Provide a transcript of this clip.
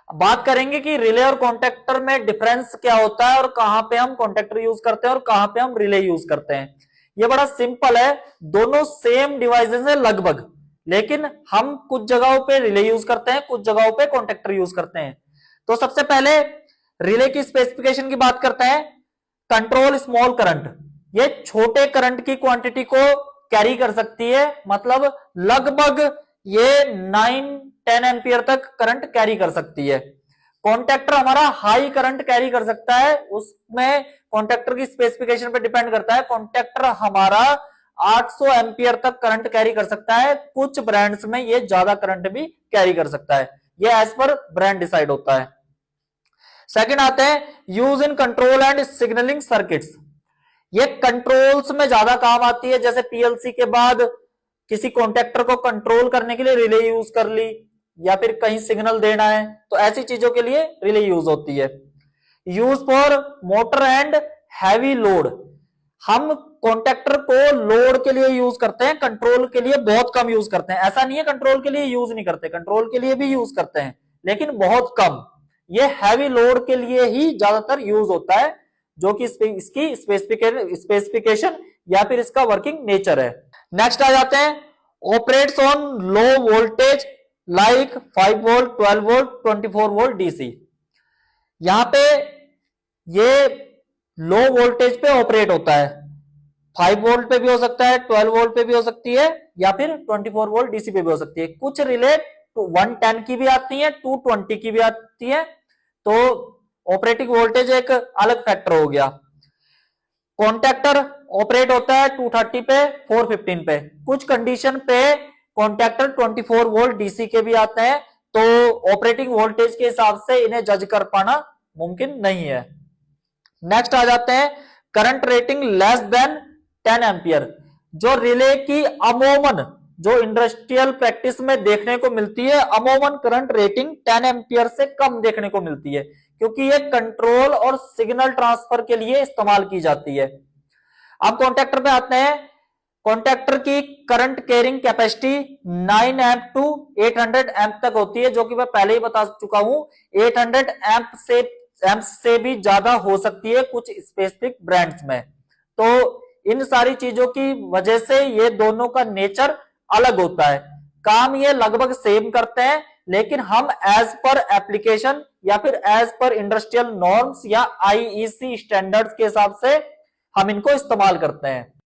बात करेंगे कि रिले और कॉन्टेक्टर में डिफरेंस क्या होता है और कहां पे हम कॉन्टेक्टर यूज करते हैं और कहां पे हम रिले यूज करते हैं। ये बड़ा सिंपल है, दोनों सेम डिवाइसेस है लगभग, लेकिन हम कुछ जगहों पे रिले यूज करते हैं, कुछ जगहों पे कॉन्टेक्टर यूज करते हैं। तो सबसे पहले रिले की स्पेसिफिकेशन की बात करते हैं। कंट्रोल स्मॉल करंट, ये छोटे करंट की क्वांटिटी को कैरी कर सकती है, मतलब लगभग ये 9-10 एम्पियर तक करंट कैरी कर सकती है। कॉन्टेक्टर हमारा हाई करंट कैरी कर सकता है, उसमें कॉन्टेक्टर की स्पेसिफिकेशन पे डिपेंड करता है। कॉन्टेक्टर हमारा 800 एम्पियर तक करंट कैरी कर सकता है, कुछ ब्रांड्स में ये ज्यादा करंट भी कैरी कर सकता है, ये एज पर ब्रांड डिसाइड होता है। सेकंड आते हैं use in control and signalling circuits, ये कंट्रोल्स में ज्यादा काम आती है, जैसे पीएलसी के बाद किसी कॉन्टेक्टर को कंट्रोल करने के लिए रिले यूज कर ली, या फिर कहीं सिग्नल देना है तो ऐसी चीजों के लिए रिले यूज होती है। Use for motor and heavy load, हम कॉन्टेक्टर को लोड के लिए यूज करते हैं, कंट्रोल के लिए बहुत कम यूज करते हैं। ऐसा नहीं है कंट्रोल के लिए यूज नहीं करते, कंट्रोल के लिए भी यूज करते हैं लेकिन बहुत कम। ये हैवी लोड के लिए ही ज्यादातर यूज होता है, जो कि इसकी स्पेसिफिकेशन या फिर इसका वर्किंग नेचर है। नेक्स्ट आ जाते हैं operates on low voltage like 5 volt, 12 volt, 24 volt DC. यहां पे ये लो वोल्टेज पे ऑपरेट होता है, 5 वोल्ट पे भी हो सकता है, 12 वोल्ट पे भी हो सकती है, या फिर 24 वोल्ट डीसी पे भी हो सकती है। कुछ रिले 110 की भी आती है, 220 की भी आती है, तो ऑपरेटिंग वोल्टेज एक अलग फैक्टर हो गया। कॉन्टेक्टर ऑपरेट होता है 230 पे, 415 पे, कुछ कंडीशन पे कॉन्टेक्टर 24 वोल्ट डीसी के भी आते हैं, तो ऑपरेटिंग वोल्टेज के हिसाब से इन्हें जज कर पाना मुमकिन नहीं है। नेक्स्ट आ जाते हैं current rating less than 10 ampere, जो रिले की अमूमन जो इंडस्ट्रियल प्रैक्टिस में देखने को मिलती है, अमूमन करंट रेटिंग 10 एम्पियर से कम देखने को मिलती है, क्योंकि ये कंट्रोल और सिग्नल ट्रांसफर के लिए इस्तेमाल की जाती है। अब कॉन्टेक्टर पे आते हैं। कॉन्टेक्टर की current carrying capacity 9 amp to 800 amp तक होती है, जो कि मैं पहले ही बता चुका हूं। 800 एम्प से भी ज्यादा हो सकती है कुछ स्पेसिफिक ब्रांड्स में। तो इन सारी चीजों की वजह से ये दोनों का नेचर अलग होता है, काम ये लगभग सेम करते हैं, लेकिन हम एज पर एप्लीकेशन या फिर एज पर इंडस्ट्रियल नॉर्म्स या आईईसी स्टैंडर्ड्स के हिसाब से हम इनको इस्तेमाल करते हैं।